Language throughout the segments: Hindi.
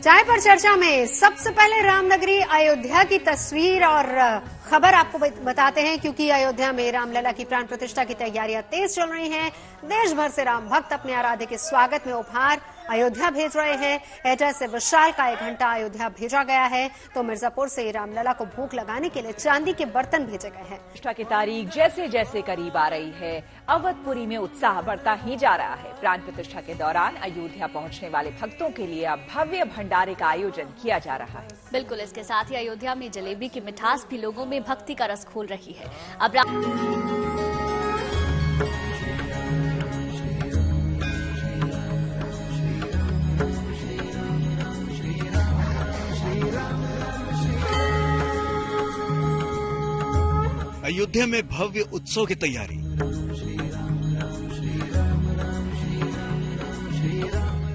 चाय पर चर्चा में सबसे पहले रामनगरी अयोध्या की तस्वीर और खबर आपको बताते हैं, क्योंकि अयोध्या में रामलला की प्राण प्रतिष्ठा की तैयारियां तेज चल रही हैं। देश भर से राम भक्त अपने आराध्य के स्वागत में उपहार अयोध्या भेज रहे हैं। एटा से विशाल का 1 घंटा अयोध्या भेजा गया है, तो मिर्जापुर से रामलला को भोग लगाने के लिए चांदी के बर्तन भेजे गए हैं। प्रतिष्ठा की तारीख जैसे जैसे करीब आ रही है, अवधपुरी में उत्साह बढ़ता ही जा रहा है। प्राण प्रतिष्ठा के दौरान अयोध्या पहुंचने वाले भक्तों के लिए अब भव्य भंडारे का आयोजन किया जा रहा है। बिल्कुल, इसके साथ ही अयोध्या में जलेबी की मिठास भी लोगों में भक्ति का रस खोल रही है। अब अयोध्या में भव्य उत्सव की तैयारी।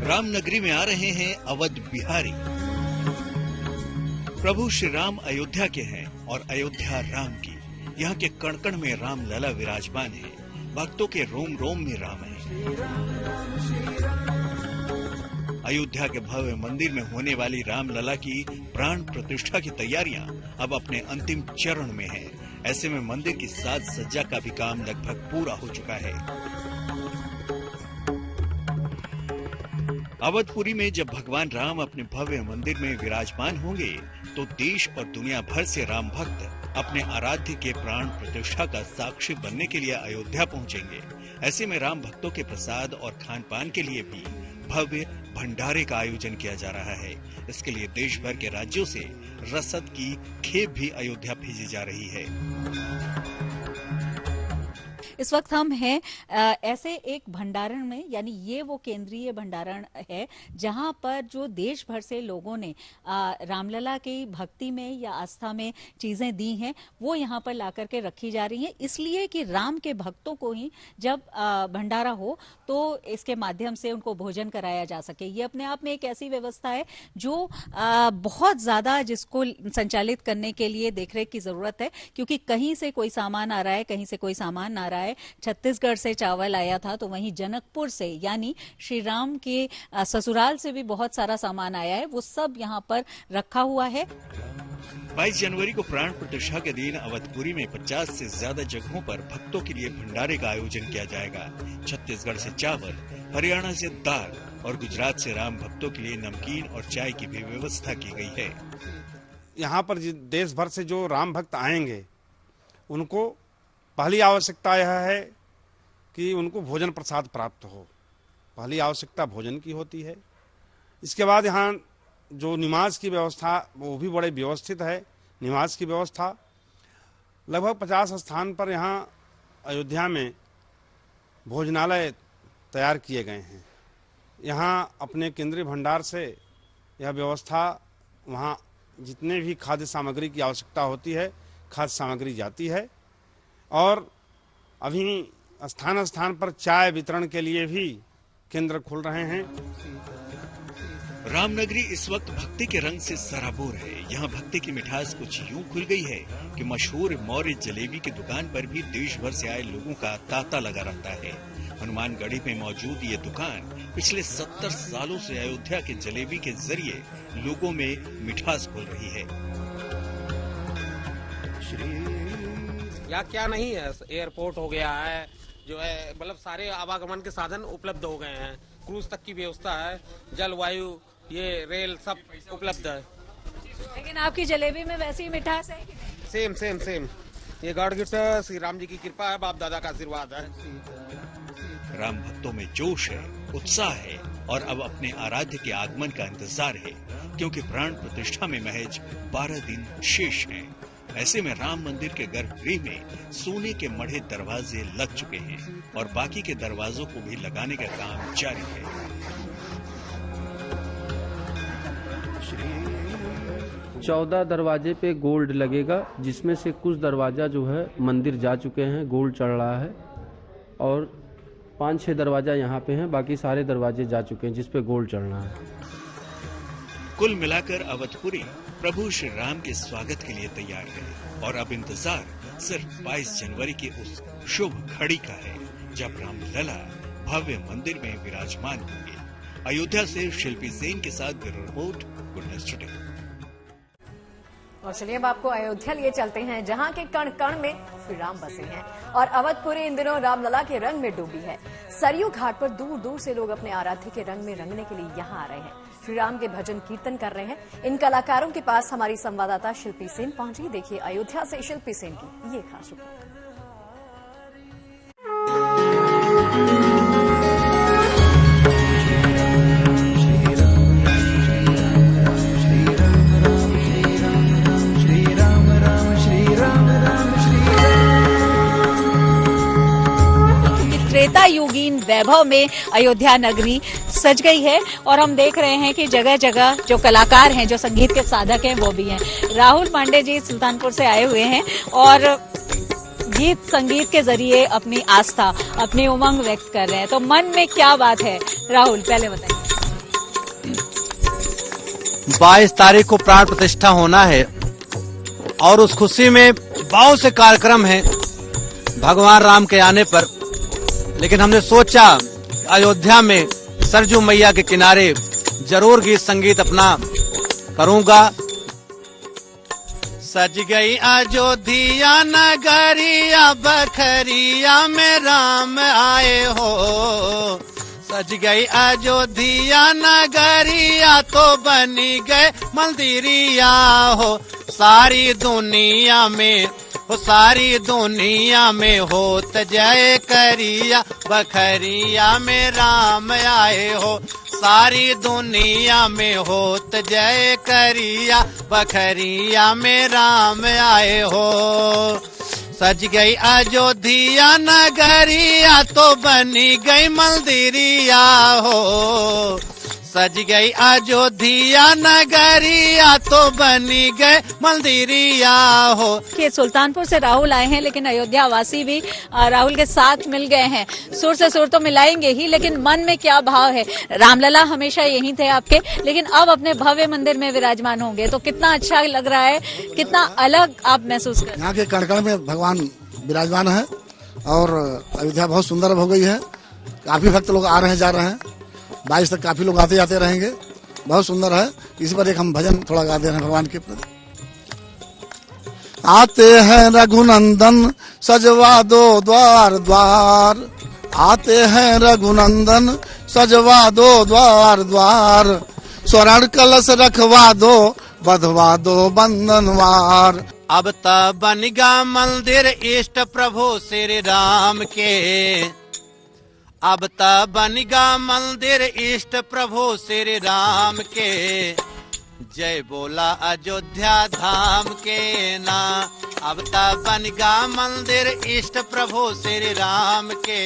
रामनगरी में आ रहे हैं अवध बिहारी। प्रभु श्री राम अयोध्या के हैं और अयोध्या राम की। यहाँ के कण कण में राम लला विराजमान है। भक्तों के रोम रोम में राम है। अयोध्या के भव्य मंदिर में होने वाली रामलला की प्राण प्रतिष्ठा की तैयारियां अब अपने अंतिम चरण में है। ऐसे में मंदिर की साज सज्जा का भी काम लगभग पूरा हो चुका है। अवधपुरी में जब भगवान राम अपने भव्य मंदिर में विराजमान होंगे, तो देश और दुनिया भर से राम भक्त अपने आराध्य के प्राण प्रतिष्ठा का साक्षी बनने के लिए अयोध्या पहुंचेंगे। ऐसे में राम भक्तों के प्रसाद और खान पान के लिए भी भव्य भंडारे का आयोजन किया जा रहा है। इसके लिए देश भर के राज्यों से रसद की खेप भी अयोध्या भेजी जा रही है। इस वक्त हम हैं ऐसे एक भंडारण में, यानी ये वो केंद्रीय भंडारण है जहां पर जो देश भर से लोगों ने रामलला की भक्ति में या आस्था में चीजें दी हैं, वो यहाँ पर ला करके रखी जा रही हैं, इसलिए कि राम के भक्तों को ही जब भंडारा हो तो इसके माध्यम से उनको भोजन कराया जा सके। ये अपने आप में एक ऐसी व्यवस्था है जो बहुत ज्यादा जिसको संचालित करने के लिए देखरेख की जरूरत है, क्योंकि कहीं से कोई सामान आ रहा है, कहीं से कोई सामान आ रहा है। छत्तीसगढ़ से चावल आया था, तो वहीं जनकपुर से यानी श्री राम के ससुराल से भी बहुत सारा सामान आया है, वो सब यहाँ पर रखा हुआ है। 22 जनवरी को प्राण प्रतिष्ठा के दिन अवधपुरी में 50 से ज्यादा जगहों पर भक्तों के लिए भंडारे का आयोजन किया जाएगा। छत्तीसगढ़ से चावल, हरियाणा से दाल और गुजरात से राम भक्तों के लिए नमकीन और चाय की भी व्यवस्था की गई है। यहाँ पर देश भर से जो राम भक्त आएंगे, उनको पहली आवश्यकता यह है कि उनको भोजन प्रसाद प्राप्त हो। पहली आवश्यकता भोजन की होती है। इसके बाद यहाँ जो निवास की व्यवस्था, वो भी बड़े व्यवस्थित है। निवास की व्यवस्था लगभग 50 स्थान पर यहाँ अयोध्या में भोजनालय तैयार किए गए हैं। यहाँ अपने केंद्रीय भंडार से यह व्यवस्था, वहाँ जितने भी खाद्य सामग्री की आवश्यकता होती है, खाद्य सामग्री जाती है। और अभी स्थान स्थान पर चाय वितरण के लिए भी केंद्र खुल रहे हैं। रामनगरी इस वक्त भक्ति के रंग से सराबोर है। यहाँ भक्ति की मिठास कुछ यूं खुल गई है कि मशहूर मौर्य जलेबी की दुकान पर भी देश भर से आए लोगों का तांता लगा रहता है। हनुमानगढ़ी में मौजूद ये दुकान पिछले 70 सालों से अयोध्या के जलेबी के जरिए लोगों में मिठास खोल रही है। या क्या नहीं है, एयरपोर्ट हो गया है, जो है मतलब सारे आवागमन के साधन उपलब्ध हो गए हैं। क्रूज तक की व्यवस्था है, जलवायु, ये रेल सब उपलब्ध है। लेकिन आपकी जलेबी में वैसी ही मिठास है? Same same same. ये गढ़ गिट श्री राम जी की कृपा है, बाप दादा का आशीर्वाद है। राम भक्तों में जोश है, उत्साह है और अब अपने आराध्य के आगमन का इंतजार है, क्योंकि प्राण प्रतिष्ठा में महज 12 दिन शेष हैं। ऐसे में राम मंदिर के गर्भगृह में सोने के मढ़े दरवाजे लग चुके हैं और बाकी के दरवाजों को भी लगाने का काम जारी है। 14 दरवाजे पे गोल्ड लगेगा, जिसमें से कुछ दरवाजा जो है मंदिर जा चुके हैं, गोल्ड चढ़ रहा है, और 5-6 दरवाजा यहाँ पे हैं, बाकी सारे दरवाजे जा चुके हैं जिस पे गोल्ड चढ़ रहा है। कुल मिलाकर अवधपुरी प्रभु श्री राम के स्वागत के लिए तैयार है और अब इंतजार सिर्फ 22 जनवरी की उस शुभ घड़ी का है, जब रामलला भव्य मंदिर में विराजमान होंगे। अयोध्या से शिल्पी सेन के साथ bureau report, good news today. और चलिए अब आपको अयोध्या लिए चलते हैं, जहां के कण कण में श्री राम बसे हैं और अवधपुरी इन दिनों रामलला के रंग में डूबी है। सरयू घाट पर दूर दूर से लोग अपने आराध्य के रंग में रंगने के लिए यहाँ आ रहे हैं, श्री राम के भजन कीर्तन कर रहे हैं। इन कलाकारों के पास हमारी संवाददाता शिल्पी सेन पहुंची। देखिए अयोध्या से शिल्पी सेन की ये खास रिपोर्ट। त्रेता युगीन वैभव में अयोध्या नगरी सज गई है और हम देख रहे हैं कि जगह जगह जो कलाकार हैं, जो संगीत के साधक हैं, वो भी हैं। राहुल पांडे जी सुल्तानपुर से आए हुए हैं और गीत संगीत के जरिए अपनी आस्था, अपनी उमंग व्यक्त कर रहे हैं। तो मन में क्या बात है राहुल, पहले बताइए। 22 तारीख को प्राण प्रतिष्ठा होना है और उस खुशी में बहुत से कार्यक्रम हैं भगवान राम के आने पर, लेकिन हमने सोचा अयोध्या में सरजू मैया के किनारे जरूर गीत संगीत अपना करूंगा। सज गई अयोध्या नगरिया, बखरिया में राम आए हो। सज गई अयोध्या नगरिया, तो बनी गए मंदिरिया हो। सारी दुनिया में होत जय करिया, बखरिया में राम आए हो। सारी दुनिया में होत जय करिया, बखरिया में राम आए हो। सज गई अयोध्या नगरिया, तो बनी गई मंदिरिया हो। सज गई अयोध्या नगरिया, तो बनी गए मंदिरिया हो। कि सुल्तानपुर से राहुल आए हैं, लेकिन अयोध्या वासी भी राहुल के साथ मिल गए हैं। सुर से सुर तो मिलाएंगे ही, लेकिन मन में क्या भाव है? रामलला हमेशा यहीं थे आपके, लेकिन अब अपने भव्य मंदिर में विराजमान होंगे, तो कितना अच्छा लग रहा है, कितना अलग आप महसूस कर? यहाँ के कण-कण में भगवान विराजमान है और अयोध्या बहुत सुंदर हो गई है। काफी भक्त लोग आ रहे हैं, जा रहे हैं। 22 तक काफी लोग आते जाते रहेंगे, बहुत सुंदर है। इसी पर एक हम भजन थोड़ा गा दे रहे हैं भगवान के प्रति। आते हैं रघुनंदन सजवा दो द्वार द्वार, आते हैं रघुनंदन सजवा दो द्वार द्वार। स्वर्ण कलश रखवा दो, बधवा दो बंधनवार। अब तब बनेगा मंदिर इष्ट प्रभु श्री राम के। अब तब बनेगा मंदिर इष्ट प्रभु श्री राम के। जय बोला अयोध्या धाम के ना। अब तब बनेगा मंदिर इष्ट प्रभु श्री राम के।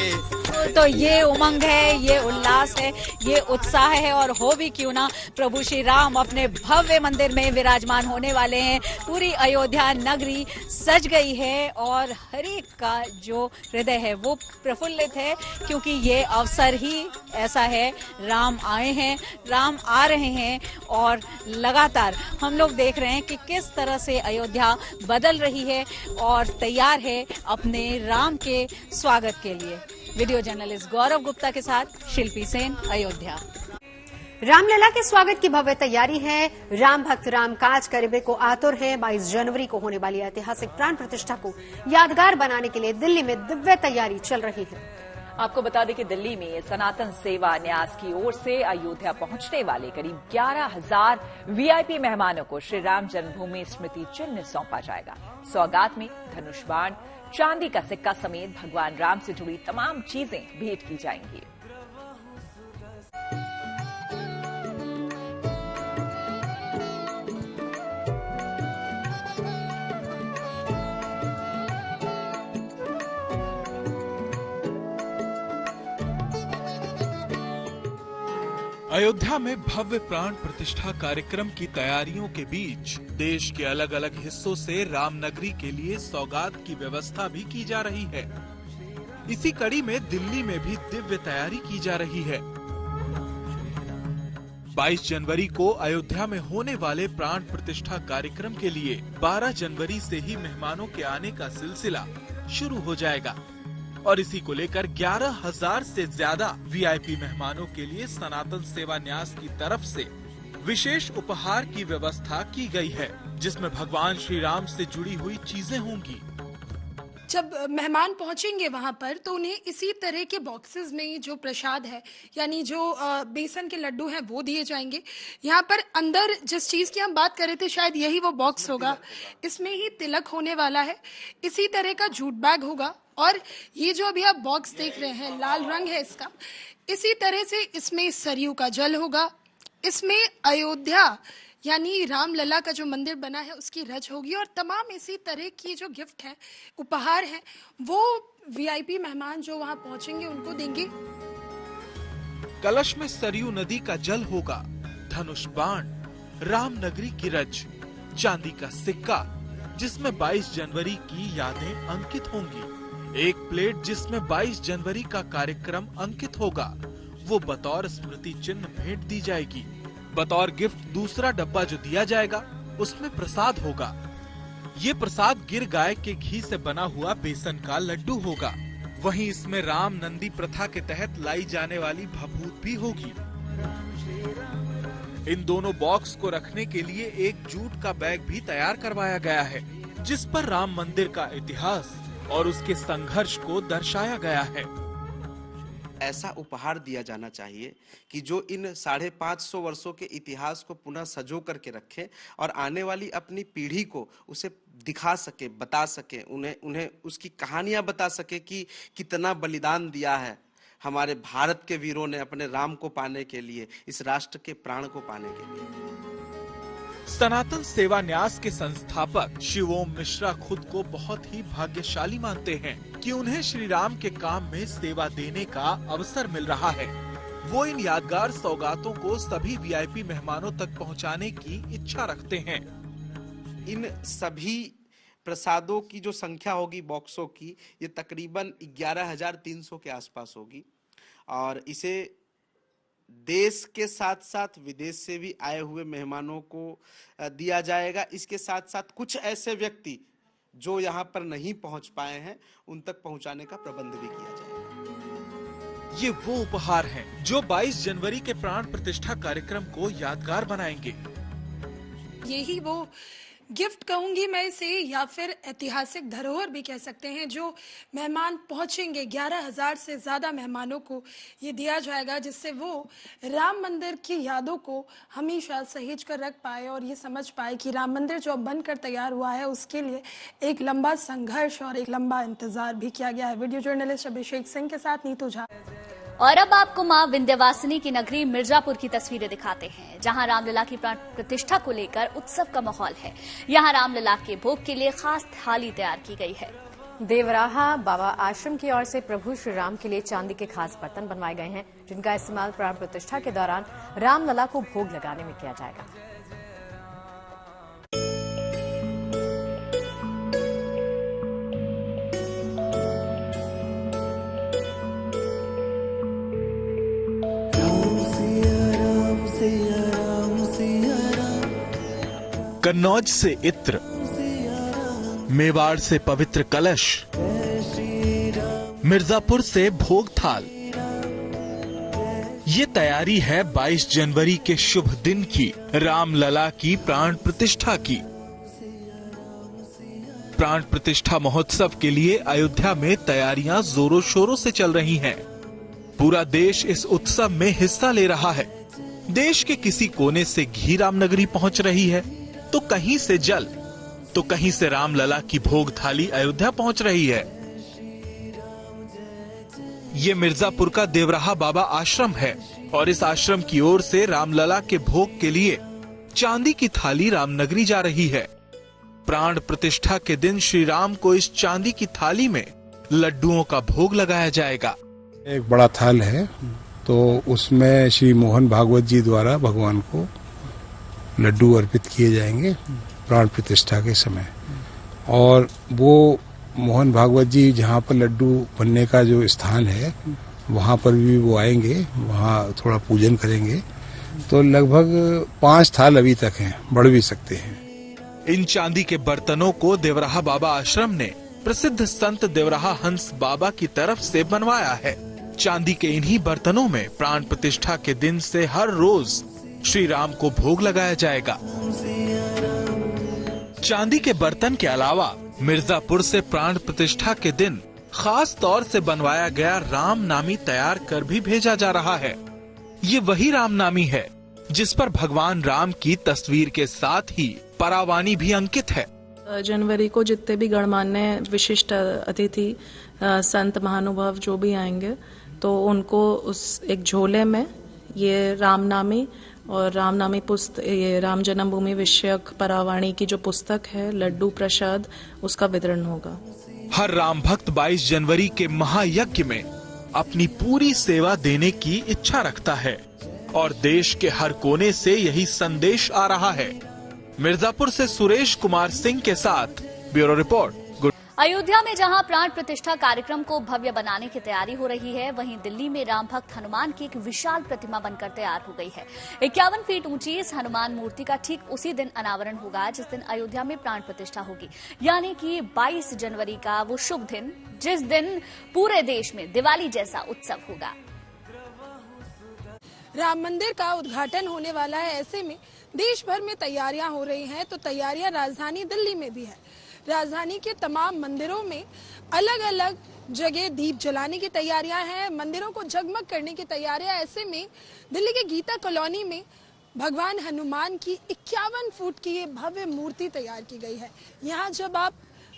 तो ये उमंग है, ये उल्लास है, ये उत्साह है, और हो भी क्यों ना, प्रभु श्री राम अपने भव्य मंदिर में विराजमान होने वाले हैं। पूरी अयोध्या नगरी सज गई है और हर एक का जो हृदय है वो प्रफुल्लित है, क्योंकि ये अवसर ही ऐसा है। राम आए हैं, राम आ रहे हैं और लगातार हम लोग देख रहे हैं कि किस तरह से अयोध्या बदल रही है और तैयार है अपने राम के स्वागत के लिए। वीडियो जर्नलिस्ट गौरव गुप्ता के साथ शिल्पी सेन, अयोध्या। रामलला के स्वागत की भव्य तैयारी है। राम भक्त राम काज करीबे को आतुर हैं। 22 जनवरी को होने वाली ऐतिहासिक प्राण प्रतिष्ठा को यादगार बनाने के लिए दिल्ली में दिव्य तैयारी चल रही है। आपको बता दें कि दिल्ली में सनातन सेवा न्यास की ओर से अयोध्या पहुंचने वाले करीब 11,000 वीआईपी मेहमानों को श्री राम जन्मभूमि स्मृति चिन्ह सौंपा जाएगा। सौगात में धनुष बाण, चांदी का सिक्का समेत भगवान राम से जुड़ी तमाम चीजें भेंट की जाएंगी। अयोध्या में भव्य प्राण प्रतिष्ठा कार्यक्रम की तैयारियों के बीच देश के अलग अलग हिस्सों से रामनगरी के लिए सौगात की व्यवस्था भी की जा रही है। इसी कड़ी में दिल्ली में भी दिव्य तैयारी की जा रही है। 22 जनवरी को अयोध्या में होने वाले प्राण प्रतिष्ठा कार्यक्रम के लिए 12 जनवरी से ही मेहमानों के आने का सिलसिला शुरू हो जाएगा। और इसी को लेकर 11,000 से ज्यादा वीआईपी मेहमानों के लिए सनातन सेवा न्यास की तरफ से विशेष उपहार की व्यवस्था की गई है, जिसमें भगवान श्री राम से जुड़ी हुई चीजें होंगी। जब मेहमान पहुंचेंगे वहां पर तो उन्हें इसी तरह के बॉक्सेस में जो प्रसाद है यानी जो बेसन के लड्डू हैं वो दिए जाएंगे। यहाँ पर अंदर जिस चीज़ की हम बात कर रहे थे शायद यही वो बॉक्स होगा, इसमें ही तिलक होने वाला है। इसी तरह का जूट बैग होगा और ये जो अभी आप बॉक्स देख रहे हैं लाल रंग है इसका, इसी तरह से इसमें सरयू का जल होगा। इसमें अयोध्या यानी रामलला का जो मंदिर बना है उसकी रच होगी और तमाम इसी तरह की जो गिफ्ट हैं, उपहार हैं, वो वीआईपी मेहमान जो वहां पहुंचेंगे उनको देंगे। कलश में सरयू नदी का जल होगा, धनुष बाण, रामनगरी की रच, चांदी का सिक्का जिसमें 22 जनवरी की यादें अंकित होंगी, एक प्लेट जिसमें 22 जनवरी का कार्यक्रम अंकित होगा, वो बतौर स्मृति चिन्ह भेंट दी जाएगी। बतौर गिफ्ट दूसरा डब्बा जो दिया जाएगा उसमें प्रसाद होगा। ये प्रसाद गिर गाय के घी से बना हुआ बेसन का लड्डू होगा। वहीं इसमें राम नंदी प्रथा के तहत लाई जाने वाली भभूत भी होगी। इन दोनों बॉक्स को रखने के लिए एक जूट का बैग भी तैयार करवाया गया है, जिस पर राम मंदिर का इतिहास और उसके संघर्ष को दर्शाया गया है। ऐसा उपहार दिया जाना चाहिए कि जो इन 550 वर्षों के इतिहास को पुनः सजो करके रखे और आने वाली अपनी पीढ़ी को उसे दिखा सके, बता सके, उन्हें उसकी कहानियां बता सके कि कितना बलिदान दिया है हमारे भारत के वीरों ने अपने राम को पाने के लिए, इस राष्ट्र के प्राण को पाने के लिए। सनातन सेवा न्यास के संस्थापक शिवोम मिश्रा खुद को बहुत ही भाग्यशाली मानते हैं कि उन्हें श्री राम के काम में सेवा देने का अवसर मिल रहा है। वो इन यादगार सौगातों को सभी वीआईपी मेहमानों तक पहुंचाने की इच्छा रखते हैं। इन सभी प्रसादों की जो संख्या होगी बॉक्सों की, ये तकरीबन 11,300 के आसपास होगी और इसे देश के साथ साथ विदेश से भी आए हुए मेहमानों को दिया जाएगा। इसके साथ साथ कुछ ऐसे व्यक्ति जो यहाँ पर नहीं पहुँच पाए हैं उन तक पहुँचाने का प्रबंध भी किया जाएगा। ये वो उपहार हैं जो 22 जनवरी के प्राण प्रतिष्ठा कार्यक्रम को यादगार बनाएंगे। यही वो गिफ्ट कहूंगी मैं इसे या फिर ऐतिहासिक धरोहर भी कह सकते हैं जो मेहमान पहुंचेंगे। 11,000 से ज्यादा मेहमानों को ये दिया जाएगा, जिससे वो राम मंदिर की यादों को हमेशा सहेज कर रख पाए और ये समझ पाए कि राम मंदिर जो अब बनकर तैयार हुआ है उसके लिए एक लंबा संघर्ष और एक लंबा इंतजार भी किया गया है। वीडियो जर्नलिस्ट अभिषेक सिंह के साथ नीतू झा। और अब आपको मां विंध्यवासिनी की नगरी मिर्जापुर की तस्वीरें दिखाते हैं, जहां रामलला की प्राण प्रतिष्ठा को लेकर उत्सव का माहौल है। यहां रामलला के भोग के लिए खास थाली तैयार की गई है। देवराहा बाबा आश्रम की ओर से प्रभु श्री राम के लिए चांदी के खास बर्तन बनवाए गए हैं, जिनका इस्तेमाल प्राण प्रतिष्ठा के दौरान रामलला को भोग लगाने में किया जाएगा। कन्नौज से इत्र, मेवाड़ से पवित्र कलश, मिर्जापुर से भोग थाल। ये तैयारी है 22 जनवरी के शुभ दिन की, रामलला की प्राण प्रतिष्ठा की। प्राण प्रतिष्ठा महोत्सव के लिए अयोध्या में तैयारियां जोरों शोरों से चल रही हैं। पूरा देश इस उत्सव में हिस्सा ले रहा है। देश के किसी कोने से घी रामनगरी पहुंच रही है, तो कहीं से जल, तो कहीं से रामलला की भोग थाली अयोध्या पहुंच रही है। ये मिर्जापुर का देवराहा बाबा आश्रम है और इस आश्रम की ओर से रामलला के भोग के लिए चांदी की थाली रामनगरी जा रही है। प्राण प्रतिष्ठा के दिन श्री राम को इस चांदी की थाली में लड्डुओं का भोग लगाया जाएगा। एक बड़ा थाल है, तो उसमें श्री मोहन भागवत जी द्वारा भगवान को लड्डू अर्पित किए जाएंगे प्राण प्रतिष्ठा के समय। और वो मोहन भागवत जी जहाँ पर लड्डू बनने का जो स्थान है वहाँ पर भी वो आएंगे, वहाँ थोड़ा पूजन करेंगे। तो लगभग 5 थाल अभी तक हैं, बढ़ भी सकते हैं। इन चांदी के बर्तनों को देवराहा बाबा आश्रम ने प्रसिद्ध संत देवराहा हंस बाबा की तरफ से बनवाया है। चांदी के इन्हीं बर्तनों में प्राण प्रतिष्ठा के दिन से हर रोज श्री राम को भोग लगाया जाएगा। चांदी के बर्तन के अलावा मिर्जापुर से प्राण प्रतिष्ठा के दिन खास तौर से बनवाया गया राम नामी तैयार कर भी भेजा जा रहा है। ये वही राम नामी है जिस पर भगवान राम की तस्वीर के साथ ही परावानी भी अंकित है। जनवरी को जितने भी गणमान्य विशिष्ट अतिथि संत महानुभाव जो भी आएंगे तो उनको उस एक झोले में ये रामनामी और रामनामी पुस्तक, ये राम जन्मभूमि विषयक परावाणी की जो पुस्तक है, लड्डू प्रसाद, उसका वितरण होगा। हर राम भक्त 22 जनवरी के महायज्ञ में अपनी पूरी सेवा देने की इच्छा रखता है और देश के हर कोने से यही संदेश आ रहा है। मिर्जापुर से सुरेश कुमार सिंह के साथ ब्यूरो रिपोर्ट। अयोध्या में जहां प्राण प्रतिष्ठा कार्यक्रम को भव्य बनाने की तैयारी हो रही है, वहीं दिल्ली में राम भक्त हनुमान की एक विशाल प्रतिमा बनकर तैयार हो गई है। 51 फीट ऊंची इस हनुमान मूर्ति का ठीक उसी दिन अनावरण होगा जिस दिन अयोध्या में प्राण प्रतिष्ठा होगी, यानी कि 22 जनवरी का वो शुभ दिन जिस दिन पूरे देश में दिवाली जैसा उत्सव होगा। राम मंदिर का उद्घाटन होने वाला है, ऐसे में देश भर में तैयारियां हो रही हैं, तो तैयारियां राजधानी दिल्ली में भी है। राजधानी के तमाम मंदिरों में अलग अलग जगह दीप जलाने की तैयारियां हैं, मंदिरों को जगमग करने की तैयारियां। ऐसे में दिल्ली के गीता कॉलोनी में भगवान हनुमान की 51 फुट की ये भव्य मूर्ति तैयार की गई है। यहाँ जब आप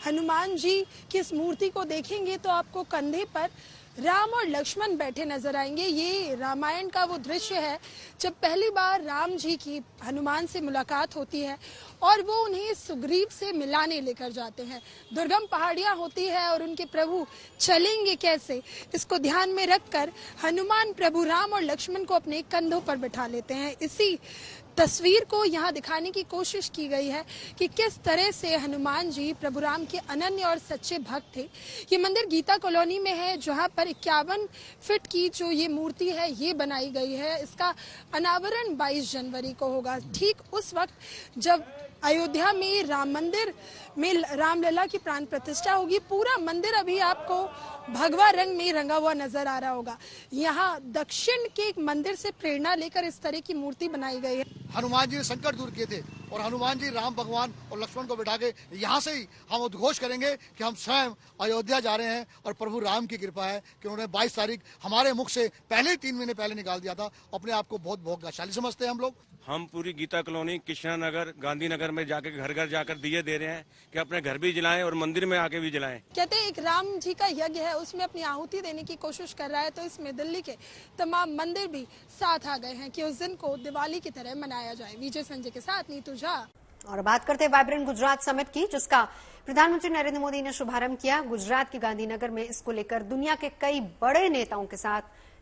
हनुमान जी की इस मूर्ति को देखेंगे तो आपको कंधे पर राम और लक्ष्मण बैठे नजर आएंगे। ये रामायण का वो दृश्य है जब पहली बार राम जी की हनुमान से मुलाकात होती है और वो उन्हें सुग्रीव से मिलाने लेकर जाते हैं। दुर्गम पहाड़ियां होती है और उनके प्रभु चलेंगे कैसे, इसको ध्यान में रखकर हनुमान प्रभु राम और लक्ष्मण को अपने कंधों पर बिठा लेते हैं। इसी तस्वीर को यहाँ दिखाने की कोशिश की गई है कि किस तरह से हनुमान जी प्रभु राम के अनन्य और सच्चे भक्त थे। ये मंदिर गीता कॉलोनी में है जहाँ पर 51 फीट की जो ये मूर्ति है ये बनाई गई है। इसका अनावरण 22 जनवरी को होगा, ठीक उस वक्त जब अयोध्या में राम मंदिर में रामलला की प्राण प्रतिष्ठा होगी। पूरा मंदिर अभी आपको भगवा रंग में रंगा हुआ नजर आ रहा होगा। यहाँ दक्षिण के एक मंदिर से प्रेरणा लेकर इस तरह की मूर्ति बनाई गई है। हनुमान जी ने संकट दूर किए थे और हनुमान जी राम भगवान और लक्ष्मण को बिठा के यहाँ से ही हम उद्घोष करेंगे कि हम स्वयं अयोध्या जा रहे हैं और प्रभु राम की कृपा है कि उन्होंने 22 तारीख हमारे मुख से पहले ही 3 महीने पहले निकाल दिया था। अपने आप को बहुत भाग्यशाली समझते हैं हम लोग। हम पूरी गीता कॉलोनी, कृष्णा नगर, गांधीनगर में जाके घर घर जाकर दिए दे रहे हैं कि अपने घर भी जलाएं और मंदिर में आके भी जलाएं। कहते हैं एक राम जी का यज्ञ है, उसमें अपनी आहुति देने की कोशिश कर रहा है, तो इसमें दिल्ली के तमाम मंदिर भी साथ आ गए हैं कि उस दिन को दिवाली की तरह मनाया जाए। विजय संजय के साथ नीतू झा। और बात करते हैं वाइब्रेंट गुजरात समिट की, जिसका प्रधानमंत्री नरेंद्र मोदी ने शुभारंभ किया। गुजरात के गांधीनगर में इसको लेकर दुनिया के कई बड़े नेताओं के साथ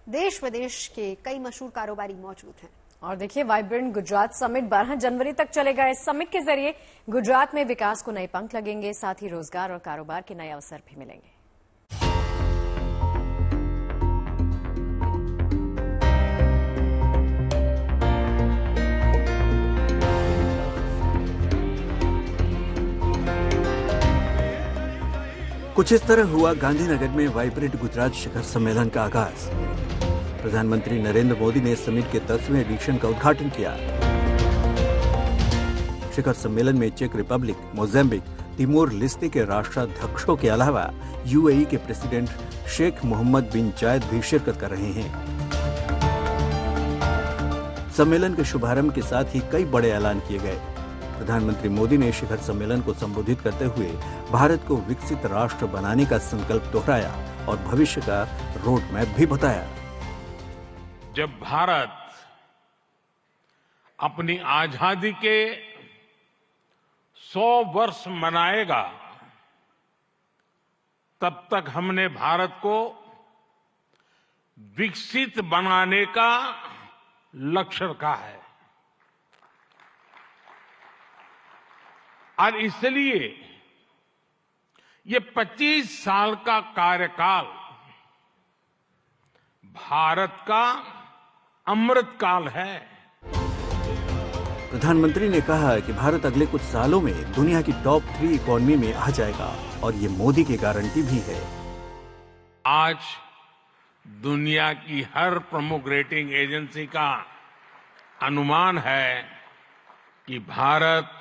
देश विदेश के कई मशहूर कारोबारी मौजूद हैं। और देखिए, वाइब्रेंट गुजरात समिट 12 जनवरी तक चलेगा। इस समिट के जरिए गुजरात में विकास को नए पंख लगेंगे, साथ ही रोजगार और कारोबार के नए अवसर भी मिलेंगे। कुछ इस तरह हुआ गांधीनगर में वाइब्रेंट गुजरात शिखर सम्मेलन का आगाज। प्रधानमंत्री नरेंद्र मोदी ने समिट के 10वें एडिशन का उद्घाटन किया। शिखर सम्मेलन में चेक रिपब्लिक, मोजाम्बिक, तिमोर लेस्ते के राष्ट्राध्यक्षों के अलावा यूएई के प्रेसिडेंट शेख मोहम्मद बिन जायद भी शिरकत कर रहे हैं। सम्मेलन के शुभारंभ के साथ ही कई बड़े ऐलान किए गए। प्रधानमंत्री मोदी ने शिखर सम्मेलन को संबोधित करते हुए भारत को विकसित राष्ट्र बनाने का संकल्प दोहराया और भविष्य का रोड मैप भी बताया। जब भारत अपनी आजादी के 100 वर्ष मनाएगा, तब तक हमने भारत को विकसित बनाने का लक्ष्य रखा है। और इसलिए ये 25 साल का कार्यकाल भारत का अमृत काल है। प्रधानमंत्री ने कहा कि भारत अगले कुछ सालों में दुनिया की टॉप 3 इकोनॉमी में आ जाएगा और ये मोदी की गारंटी भी है। आज दुनिया की हर प्रमुख रेटिंग एजेंसी का अनुमान है कि भारत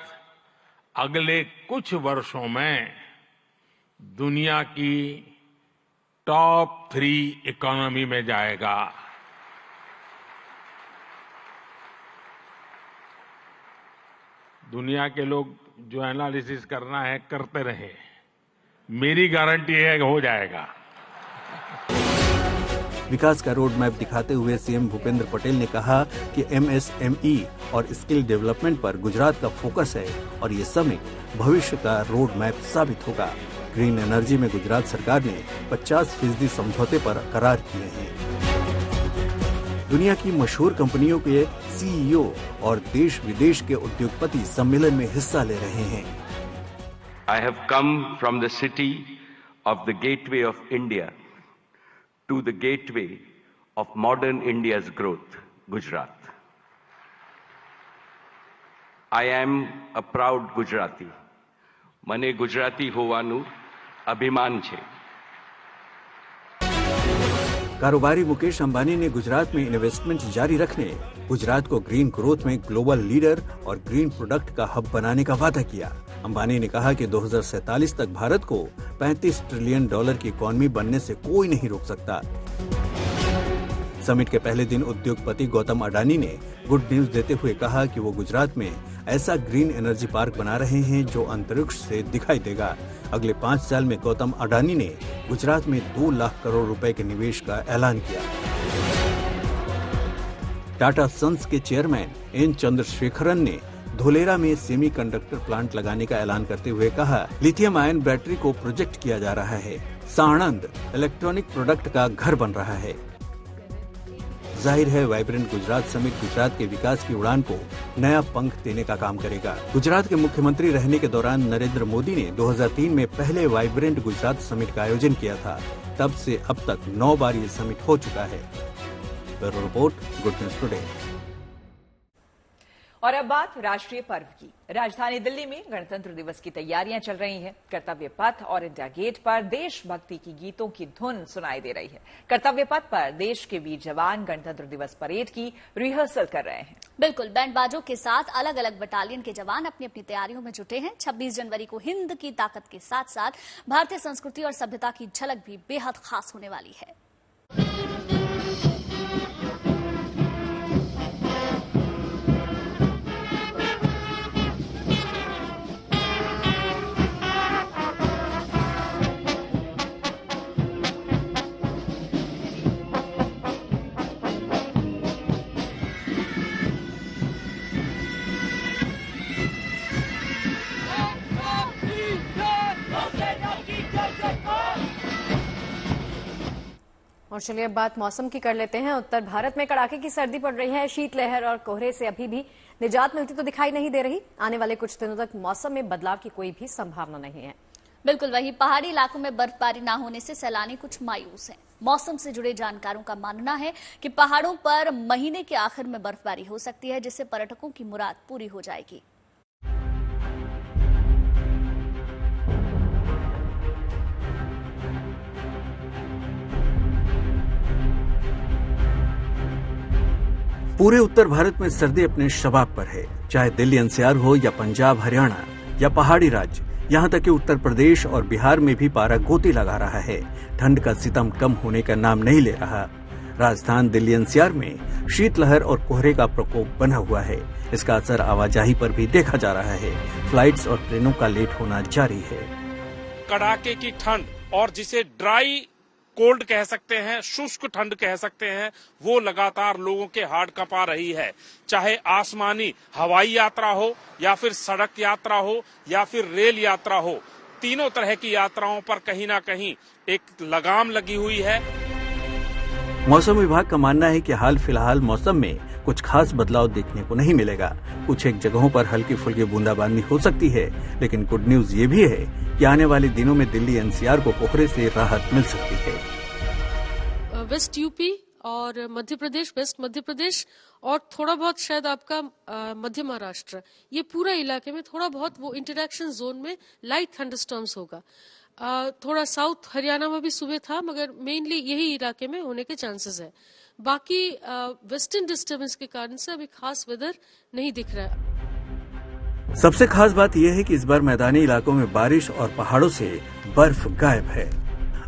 अगले कुछ वर्षों में दुनिया की टॉप 3 इकोनॉमी में जाएगा। दुनिया के लोग जो एनालिसिस करना है करते रहे, मेरी गारंटी है कि हो जाएगा। विकास का रोड मैप दिखाते हुए सीएम भूपेंद्र पटेल ने कहा कि MSME और स्किल डेवलपमेंट पर गुजरात का फोकस है और ये समिट भविष्य का रोड मैप साबित होगा। ग्रीन एनर्जी में गुजरात सरकार ने 50% समझौते पर करार किए हैं। दुनिया की मशहूर कंपनियों के CEO और देश विदेश के उद्योगपति सम्मेलन में हिस्सा ले रहे हैं। I have come from the city of the gateway of India to the gateway of modern India's growth, Gujarat. I am a proud Gujarati. મને ગુજરાતી હોવાનું અભિમાન છે। कारोबारी मुकेश अंबानी ने गुजरात में इन्वेस्टमेंट जारी रखने, गुजरात को ग्रीन ग्रोथ में ग्लोबल लीडर और ग्रीन प्रोडक्ट का हब बनाने का वादा किया। अंबानी ने कहा कि 2047 तक भारत को $35 ट्रिलियन की इकोनॉमी बनने से कोई नहीं रोक सकता। समिट के पहले दिन उद्योगपति गौतम अडानी ने गुड न्यूज देते हुए कहा कि वो गुजरात में ऐसा ग्रीन एनर्जी पार्क बना रहे हैं जो अंतरिक्ष से दिखाई देगा। अगले 5 साल में गौतम अडानी ने गुजरात में 2 लाख करोड़ रुपए के निवेश का ऐलान किया। टाटा सन्स के चेयरमैन एन चंद्रशेखरन ने धोलेरा में सेमीकंडक्टर प्लांट लगाने का ऐलान करते हुए कहा, लिथियम आयन बैटरी को प्रोजेक्ट किया जा रहा है। साणंद इलेक्ट्रॉनिक प्रोडक्ट का घर बन रहा है। जाहिर है वाइब्रेंट गुजरात समिट गुजरात के विकास की उड़ान को नया पंख देने का काम करेगा। गुजरात के मुख्यमंत्री रहने के दौरान नरेंद्र मोदी ने 2003 में पहले वाइब्रेंट गुजरात समिट का आयोजन किया था। तब से अब तक 9 बार ये समिट हो चुका है। Bureau report, good news today. और अब बात राष्ट्रीय पर्व की। राजधानी दिल्ली में गणतंत्र दिवस की तैयारियां चल रही हैं। कर्तव्य पथ और इंडिया गेट पर देशभक्ति की गीतों की धुन सुनाई दे रही है। कर्तव्य पथ पर देश के वीर जवान गणतंत्र दिवस परेड की रिहर्सल कर रहे हैं। बिल्कुल, बैंड बाजों के साथ अलग अलग बटालियन के जवान अपनी अपनी तैयारियों में जुटे हैं। 26 जनवरी को हिंद की ताकत के साथ साथ भारतीय संस्कृति और सभ्यता की झलक भी बेहद खास होने वाली है। और चलिए अब बात मौसम की कर लेते हैं। उत्तर भारत में कड़ाके की सर्दी पड़ रही है। शीतलहर और कोहरे से अभी भी निजात मिलती तो दिखाई नहीं दे रही। आने वाले कुछ दिनों तक मौसम में बदलाव की कोई भी संभावना नहीं है। बिल्कुल, वही पहाड़ी इलाकों में बर्फबारी न होने से सैलानी कुछ मायूस हैं। मौसम से जुड़े जानकारों का मानना है कि पहाड़ों पर महीने के आखिर में बर्फबारी हो सकती है, जिससे पर्यटकों की मुराद पूरी हो जाएगी। पूरे उत्तर भारत में सर्दी अपने शबाब पर है। चाहे दिल्ली एनसीआर हो या पंजाब हरियाणा या पहाड़ी राज्य, यहाँ तक कि उत्तर प्रदेश और बिहार में भी पारा गोती लगा रहा है। ठंड का सितम कम होने का नाम नहीं ले रहा। राजस्थान दिल्ली एनसीआर में शीतलहर और कोहरे का प्रकोप बना हुआ है। इसका असर आवाजाही पर भी देखा जा रहा है। फ्लाइट्स और ट्रेनों का लेट होना जारी है। कड़ाके की ठंड और जिसे ड्राई कोल्ड कह सकते हैं, शुष्क ठंड कह सकते हैं, वो लगातार लोगों के हाड़ कंपा रही है। चाहे आसमानी हवाई यात्रा हो या फिर सड़क यात्रा हो या फिर रेल यात्रा हो, तीनों तरह की यात्राओं पर कहीं ना कहीं एक लगाम लगी हुई है। मौसम विभाग का मानना है कि हाल फिलहाल मौसम में कुछ खास बदलाव देखने को नहीं मिलेगा। कुछ एक जगहों पर हल्की फुल्की बूंदाबांदी हो सकती है, लेकिन गुड न्यूज ये भी है कि आने वाले दिनों में दिल्ली एनसीआर को कोहरे से राहत मिल सकती है। वेस्ट यूपी और मध्य प्रदेश, वेस्ट मध्य प्रदेश और थोड़ा बहुत शायद आपका मध्य महाराष्ट्र, ये पूरा इलाके में थोड़ा बहुत वो इंटरैक्शन जोन में लाइट थंडरस्टॉर्म्स होगा। थोड़ा साउथ हरियाणा में भी सुबह था, मगर मेनली यही इलाके में होने के चांसेस है। बाकी वेस्टर्न डिस्टर्बेंस के कारण से अभी खास वेदर नहीं दिख रहा है। सबसे खास बात यह है कि इस बार मैदानी इलाकों में बारिश और पहाड़ों से बर्फ गायब है।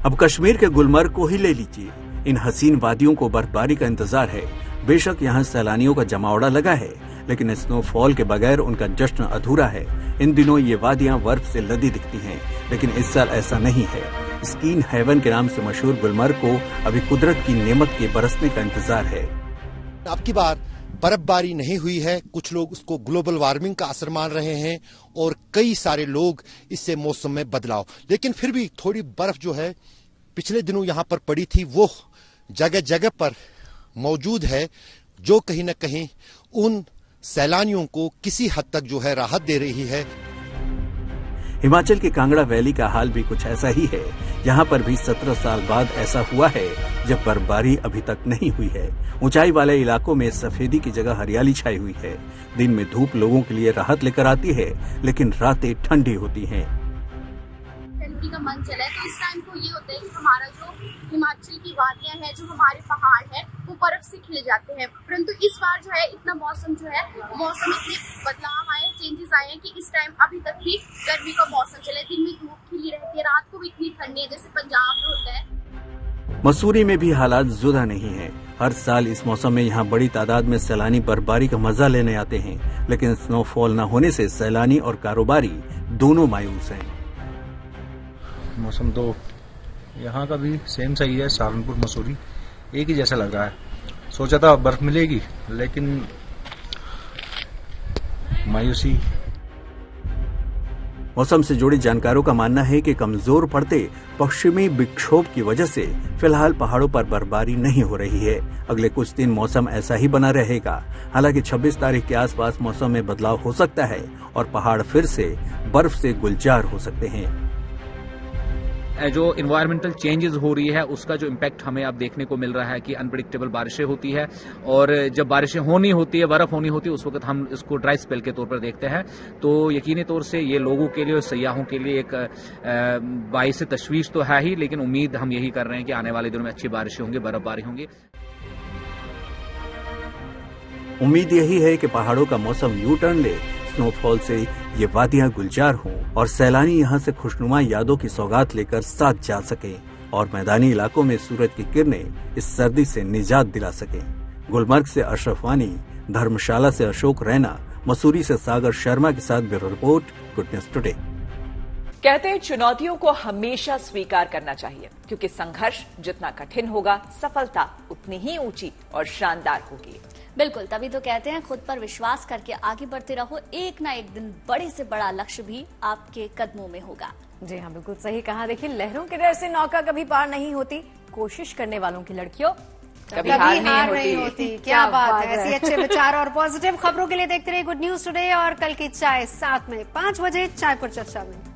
अब कश्मीर के गुलमर्ग को ही ले लीजिए, इन हसीन वादियों को बर्फबारी का इंतजार है। बेशक यहाँ सैलानियों का जमावड़ा लगा है, लेकिन स्नोफॉल के बगैर उनका जश्न अधूरा है। इन दिनों ये वादियां बर्फ से लदी दिखती हैं, लेकिन इस साल ऐसा नहीं है। स्कीन हेवन के नाम से मशहूर गुलमर्ग को अभी कुदरत की नेमत के बरसने का इंतजार है। अब की बार बर्फबारी नहीं हुई है। कुछ लोग उसको ग्लोबल वार्मिंग का असर मान रहे हैं और कई सारे लोग इससे मौसम में बदलाव, लेकिन फिर भी थोड़ी बर्फ जो है पिछले दिनों यहाँ पर पड़ी थी वो जगह जगह पर मौजूद है, जो कहीं न कहीं उन सैलानियों को किसी हद तक जो है राहत दे रही है। हिमाचल की कांगड़ा वैली का हाल भी कुछ ऐसा ही है। यहाँ पर भी 17 साल बाद ऐसा हुआ है जब बर्फबारी अभी तक नहीं हुई है। ऊंचाई वाले इलाकों में सफेदी की जगह हरियाली छाई हुई है। दिन में धूप लोगों के लिए राहत लेकर आती है, लेकिन रातें ठंडी होती हैं। ठंडी का मन चला है तो इस टाइम को ये होता है कि हमारा जो हिमाचल की वादियां हैं, जो हमारे पहाड़ है, वो बर्फ से खिल जाते हैं। परंतु इस बार जो है इतना मौसम इतने बदलाव आए, चेंजेस आए हैं कि इस टाइम अभी तक ही गर्मी का मौसम चले। दिन में धूप खिली रहती है, रात को भी इतनी ठंडी है जैसे पंजाब में होता है। मसूरी में भी हालात जुदा नहीं है। हर साल इस मौसम में यहाँ बड़ी तादाद में सैलानी बर्फबारी का मजा लेने आते हैं, लेकिन स्नोफॉल न होने से सैलानी और कारोबारी दोनों मायूस हैं। मौसम तो यहाँ का भी सेम सही है, सहारनपुर मसूरी एक ही जैसा लग रहा है। सोचा था बर्फ मिलेगी, लेकिन मायूसी। मौसम से जुड़े जानकारों का मानना है कि कमजोर पड़ते पश्चिमी विक्षोभ की वजह से फिलहाल पहाड़ों पर बर्फबारी नहीं हो रही है। अगले कुछ दिन मौसम ऐसा ही बना रहेगा। हालांकि 26 तारीख के आसपास मौसम में बदलाव हो सकता है और पहाड़ फिर से बर्फ से गुलजार हो सकते हैं। जो इन्वायरमेंटल चेंजेस हो रही है उसका जो इम्पैक्ट हमें अब देखने को मिल रहा है कि अनप्रेडिक्टेबल बारिशें होती है, और जब बारिशें होनी होती है, बर्फ होनी होती है, उस वक्त हम इसको ड्राई स्पेल के तौर पर देखते हैं। तो यकीनी तौर से ये लोगों के लिए और सयाहों के लिए एक बाइस तशवीश तो है ही, लेकिन उम्मीद हम यही कर रहे हैं कि आने वाले दिनों में अच्छी बारिशें होंगी, बर्फबारी होंगी। उम्मीद यही है कि पहाड़ों का मौसम यू टर्न ले, स्नोफॉल से ये वादियां गुलजार हों और सैलानी यहाँ से खुशनुमा यादों की सौगात लेकर साथ जा सकें और मैदानी इलाकों में सूरज की किरणें इस सर्दी से निजात दिला सकें। गुलमर्ग से अशरफ वानी, धर्मशाला से अशोक रैना, मसूरी से सागर शर्मा के साथ bureau report, good news today. कहते हैं चुनौतियों को हमेशा स्वीकार करना चाहिए, क्योंकि संघर्ष जितना कठिन होगा, सफलता उतनी ही ऊंची और शानदार होगी। बिल्कुल, तभी तो कहते हैं खुद पर विश्वास करके आगे बढ़ते रहो, एक ना एक दिन बड़े से बड़ा लक्ष्य भी आपके कदमों में होगा। जी हाँ, बिल्कुल सही कहा। देखिए, लहरों के डर से नौका कभी पार नहीं होती, कोशिश करने वालों की लड़कियों कभी हार नहीं होती। क्या बात है। ऐसी अच्छे विचार और पॉजिटिव खबरों के लिए देखते रहिए गुड न्यूज टुडे, और कल की चाय साथ में 5 बजे चाय पर चर्चा में।